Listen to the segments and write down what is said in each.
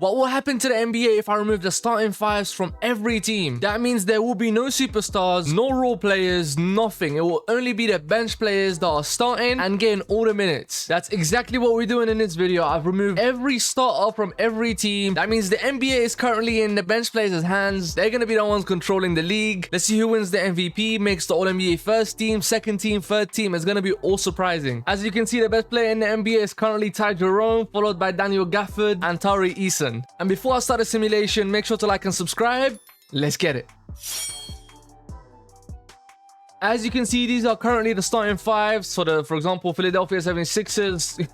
What will happen to the NBA if I remove the starting fives from every team? That means there will be no superstars, no role players, nothing. It will only be the bench players that are starting and getting all the minutes. That's exactly what we're doing in this video. I've removed every starter from every team. That means the NBA is currently in the bench players' hands. They're going to be the ones controlling the league. Let's see who wins the MVP, makes the All-NBA first team, second team, third team. It's going to be all surprising. As you can see, the best player in the NBA is currently Ty Jerome, followed by Daniel Gafford and Tari Eason. And before I start the simulation, make sure to like and subscribe. Let's get it. As you can see, these are currently the starting fives for example, Philadelphia 76ers.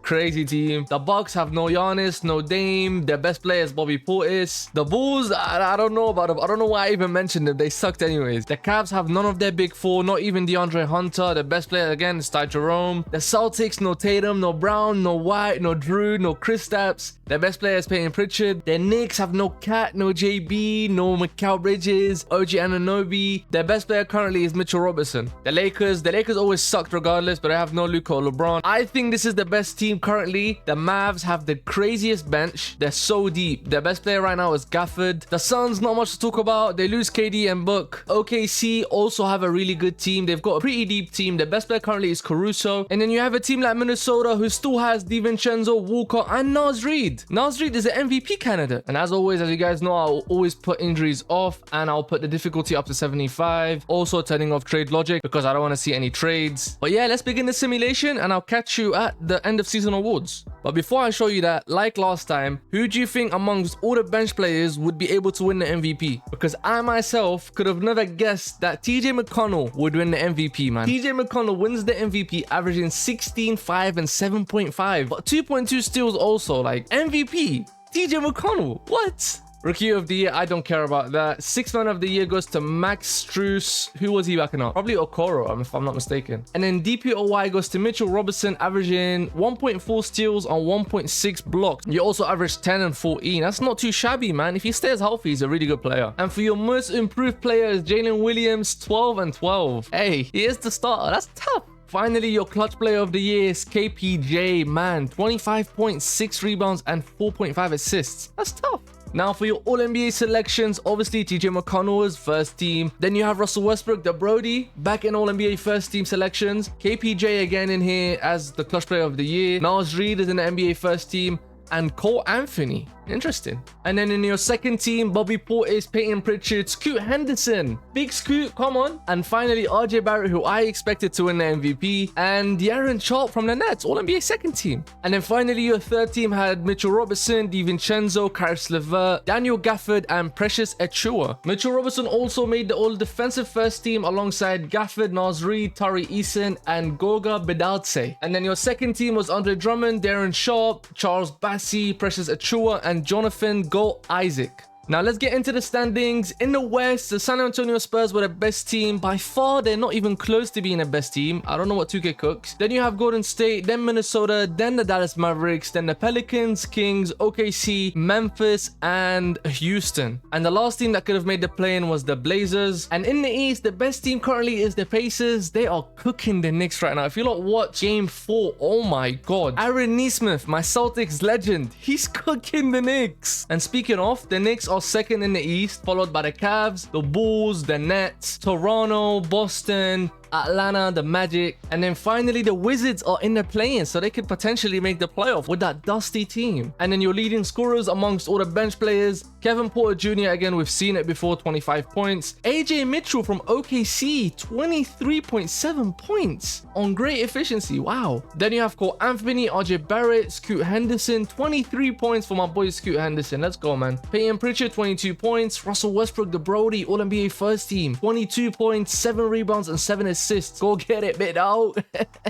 Crazy team. The Bucks have no Giannis, no Dame. Their best player is Bobby Portis. The Bulls, I don't know about them. I don't know why I even mentioned them. They sucked anyways. The Cavs have none of their big four, not even DeAndre Hunter. The best player again is Ty Jerome. The Celtics, no Tatum, no Brown, no White, no Drew, no Kristaps. Their best player is Peyton Pritchard. The Knicks have no Cat, no JB, no Mikal Bridges, OG Anunoby. Their best player currently is Mitchell Robinson. The Lakers always sucked regardless, but they have no Luka or LeBron. I think this is the best team currently. The Mavs have the craziest bench. They're so deep. Their best player right now is Gafford. The Suns, not much to talk about. They lose KD and Book. OKC also have a really good team. They've got a pretty deep team. Their best player currently is Caruso. And then you have a team like Minnesota who still has DiVincenzo, Walker, and Naz Reid. Naz Reid is an MVP candidate. And as always, as you guys know, I'll always put injuries off and I'll put the difficulty up to 75. Also turning off trade logic because I don't want to see any trades. But yeah, let's begin the simulation and I'll catch you at the end of season awards. But before I show you that, like last time, who do you think amongst all the bench players would be able to win the MVP? Because I myself could have never guessed that TJ McConnell would win the MVP, man. TJ McConnell wins the MVP, averaging 16, 5, and 7.5. But 2.2 steals also, like MVP. TJ McConnell, what? Rookie of the year, I don't care about that. Sixth man of the year goes to Max Strus. Who was he backing up? Probably Okoro, if I'm not mistaken. And then DPOY goes to Mitchell Robinson, averaging 1.4 steals on 1.6 blocks. You also average 10 and 14. That's not too shabby, man. If he stays healthy, he's a really good player. And for your most improved player is Jalen Williams, 12 and 12. Hey, he is the starter. That's tough. Finally, your clutch player of the year is KPJ, man. 25.6 rebounds and 4.5 assists. That's tough. Now for your All-NBA selections, obviously TJ McConnell is first team. Then you have Russell Westbrook, the Brody, back in All-NBA first team selections. KPJ again in here as the clutch player of the year. Naz Reid is in the NBA first team. And Cole Anthony. Interesting. And then in your second team, Bobby Portis, Peyton Pritchard, Scoot Henderson. Big Scoot, come on. And finally, RJ Barrett, who I expected to win the MVP. And De'Aaron Sharp from the Nets, All-NBA second team. And then finally, your third team had Mitchell Robinson, DiVincenzo, Caris LeVert, Daniel Gafford, and Precious Achiuwa. Mitchell Robinson also made the All-Defensive first team alongside Gafford, Naz Reid, Tari Eason, and Goga Bitadze. And then your second team was Andre Drummond, De'Aaron Sharp, Charles Bassey, Precious Achiuwa, and Jonathan Go Isaac. Now let's get into the standings. In the West, the San Antonio Spurs were the best team. By far, they're not even close to being the best team. I don't know what 2K cooks. Then you have Golden State, then Minnesota, then the Dallas Mavericks, then the Pelicans, Kings, OKC, Memphis, and Houston. And the last team that could have made the play-in was the Blazers. And in the East, the best team currently is the Pacers. They are cooking the Knicks right now. If you lot watch Game 4, oh my god. Aaron Nesmith, my Celtics legend, he's cooking the Knicks. And speaking of, the Knicks are second in the East, followed by the Cavs, the Bulls, the Nets, Toronto, Boston, Atlanta, the Magic, and then finally the Wizards are in the play-in, so they could potentially make the playoff with that dusty team. And then your leading scorers amongst all the bench players, Kevin Porter Jr. again, we've seen it before, 25 points. AJ Mitchell from OKC, 23.7 points on great efficiency. Wow. Then you have Cole Anthony, RJ Barrett, Scoot Henderson, 23 points for my boy Scoot Henderson. Let's go, man. Peyton Pritchard, 22 points. Russell Westbrook, the Brody, All-NBA first team, 22 points, 7 rebounds, and 7 assists. Go get it, bit out.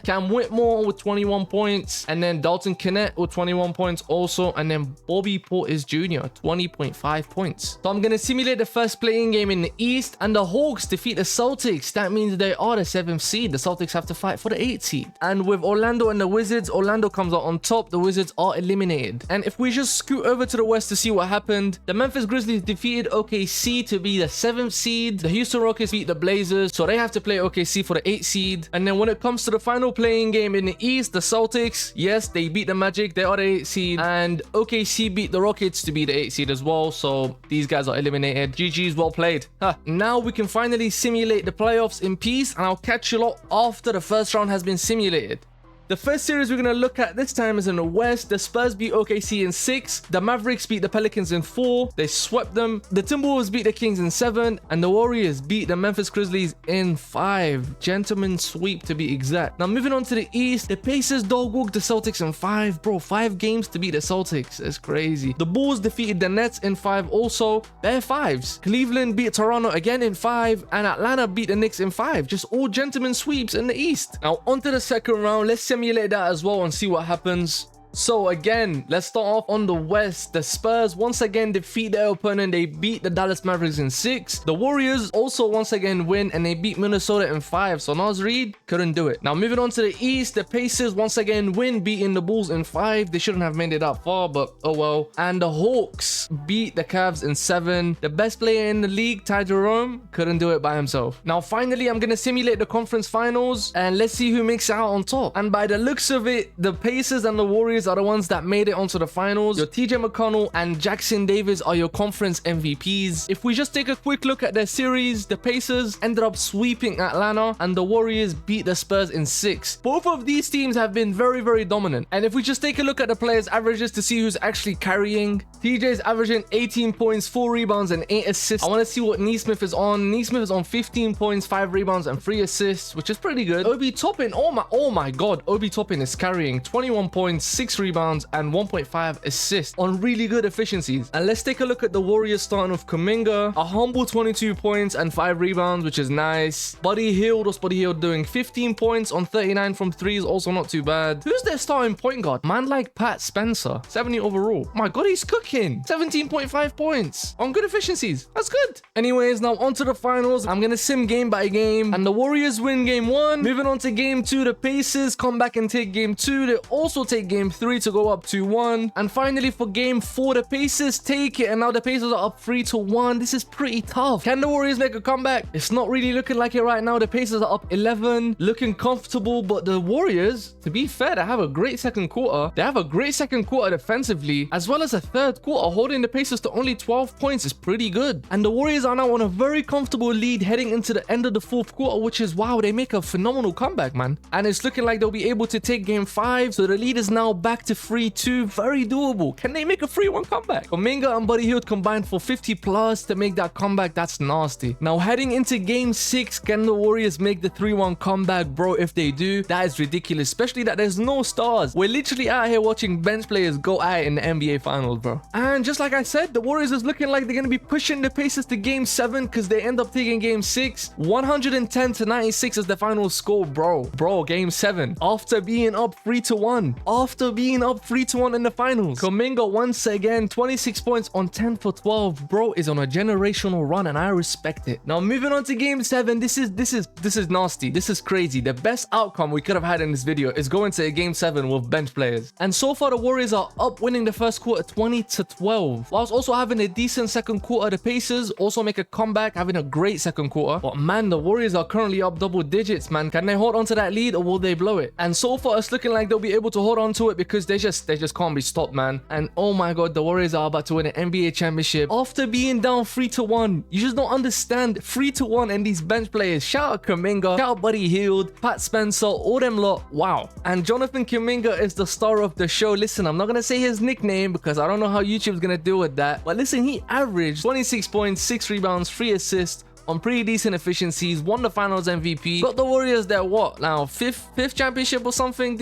Cam Whitmore with 21 points. And then Dalton Kennett with 21 points also. And then Bobby Portis Jr., 20.5 points. So I'm going to simulate the first playing game in the East. And the Hawks defeat the Celtics. That means they are the 7th seed. The Celtics have to fight for the 8th seed. And with Orlando and the Wizards, Orlando comes out on top. The Wizards are eliminated. And if we just scoot over to the West to see what happened, the Memphis Grizzlies defeated OKC to be the 7th seed. The Houston Rockets beat the Blazers, so they have to play OKC OKC for the 8th seed. And then when it comes to the final playing game in the East, the Celtics, yes, they beat the Magic. They are the 8th seed. And OKC beat the Rockets to be the 8th seed as well. So these guys are eliminated. GG's, well played. Now we can finally simulate the playoffs in peace. And I'll catch you lot after the first round has been simulated. The first series we're going to look at this time is in the West. The Spurs beat OKC in 6. The Mavericks beat the Pelicans in 4. They swept them. The Timberwolves beat the Kings in 7. And the Warriors beat the Memphis Grizzlies in 5. Gentlemen sweep to be exact. Now moving on to the East. The Pacers dog-walked the Celtics in 5. Bro, 5 games to beat the Celtics. That's crazy. The Bulls defeated the Nets in 5 also. They're 5s. Cleveland beat Toronto again in 5. And Atlanta beat the Knicks in 5. Just all gentlemen sweeps in the East. Now onto the second round. Let's simulate that as well and see what happens. So again, let's start off on the West. The Spurs once again defeat their opponent. They beat the Dallas Mavericks in 6. The Warriors also once again win and they beat Minnesota in 5. So Naz Reid couldn't do it. Now moving on to the East, the Pacers once again win, beating the Bulls in 5. They shouldn't have made it that far, but oh well. And the Hawks beat the Cavs in 7. The best player in the league, Ty Jerome, couldn't do it by himself. Now finally, I'm going to simulate the conference finals and let's see who makes it out on top. And by the looks of it, the Pacers and the Warriors are the ones that made it onto the finals. Your TJ McConnell and Jackson Davis are your conference MVPs. If we just take a quick look at their series, the Pacers ended up sweeping Atlanta and the Warriors beat the Spurs in 6. Both of these teams have been very, very dominant. And if we just take a look at the players' averages to see who's actually carrying, TJ's averaging 18 points, 4 rebounds, and 8 assists. I want to see what Nesmith is on. Nesmith is on 15 points, 5 rebounds, and 3 assists, which is pretty good. Obi Toppin, oh my god, Obi Toppin is carrying 21 points, 6 rebounds, and 1.5 assists on really good efficiencies. And let's take a look at the Warriors starting with Kuminga, a humble 22 points and 5 rebounds, which is nice. Buddy Hield, what's Buddy Hield doing? 15 points on 39 from 3s, also not too bad. Who's their starting point guard? Man like Pat Spencer, 70 overall. My god, he's cooking. 17.5 points on good efficiencies. That's good. Anyways, now on to the finals. I'm gonna sim game by game, and the Warriors win game 1. Moving on to game 2, the Pacers come back and take game 2. They also take game 3 to go up 2-1. And finally for game 4, the Pacers take it, and now the Pacers are up 3-1. This is pretty tough. Can the Warriors make a comeback? It's not really looking like it right now. The Pacers are up 11, looking comfortable, but the Warriors, to be fair, they have a great second quarter. They have a great second quarter defensively, as well as a third quarter. Holding the Pacers to only 12 points is pretty good. And the Warriors are now on a very comfortable lead heading into the end of the 4th quarter, which is, wow, they make a phenomenal comeback, man. And it's looking like they'll be able to take game 5. So the lead is now back to 3-2. Very doable. Can they make a 3-1 comeback? Kuminga and Buddy Hield combined for 50 plus to make that comeback. That's nasty. Now heading into game 6, can the Warriors make the 3-1 comeback? Bro, if they do, that is ridiculous, especially that there's no stars. We're literally out here watching bench players go at it in the NBA finals, bro. And just like I said, the Warriors is looking like they're going to be pushing the Pacers to game 7 because they end up taking game 6. 110-96 is the final score, bro. Game 7. After being up 3-1. After being up 3-1 in the finals. Kuminga once again, 26 points on 10 for 12. Bro is on a generational run and I respect it. Now moving on to game 7. This is nasty. This is crazy. The best outcome we could have had in this video is going to a game 7 with bench players. And so far the Warriors are up winning the first quarter 20-12. Whilst also having a decent second quarter, the Pacers also make a comeback, having a great second quarter. But man, the Warriors are currently up double digits, man. Can they hold on to that lead or will they blow it? And so far it's looking like they'll be able to hold on to it because they just can't be stopped, man. And oh my god, the Warriors are about to win an NBA championship after being down 3-1. You just don't understand. 3-1 and these bench players. Shout out Kuminga, shout out Buddy Hield, Pat Spencer, all them lot. Wow. And Jonathan Kuminga is the star of the show. Listen, I'm not gonna say his nickname because I don't know how YouTube's gonna deal with that. But listen, he averaged 26 points, 6 rebounds, 3 assists on pretty decent efficiencies, won the finals MVP, got the Warriors their what now, fifth championship or something.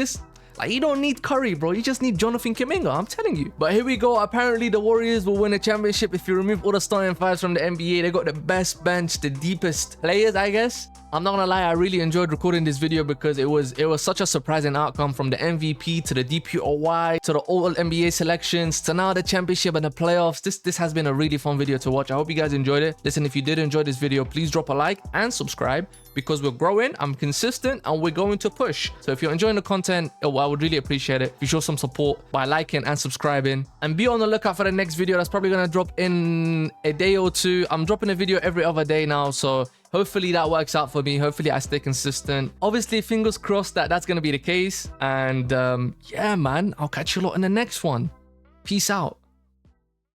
Like, you don't need Curry, bro. You just need Jonathan Kuminga. I'm telling you. But here we go. Apparently, the Warriors will win a championship if you remove all the starting 5s from the NBA. They got the best bench, the deepest players, I guess. I'm not gonna lie, I really enjoyed recording this video because it was such a surprising outcome, from the MVP to the DPOY to the all NBA selections to now the championship and the playoffs. This has been a really fun video to watch. I hope you guys enjoyed it. Listen, if you did enjoy this video, please drop a like and subscribe because we're growing, I'm consistent, and we're going to push. So if you're enjoying the content, I would really appreciate it if you show some support by liking and subscribing. And be on the lookout for the next video that's probably gonna drop in a day or two. I'm dropping a video every other day now, so Hopefully that works out for me. Hopefully I stay consistent. Obviously, fingers crossed that that's going to be the case. And yeah, man, I'll catch you a lot in the next one. Peace out.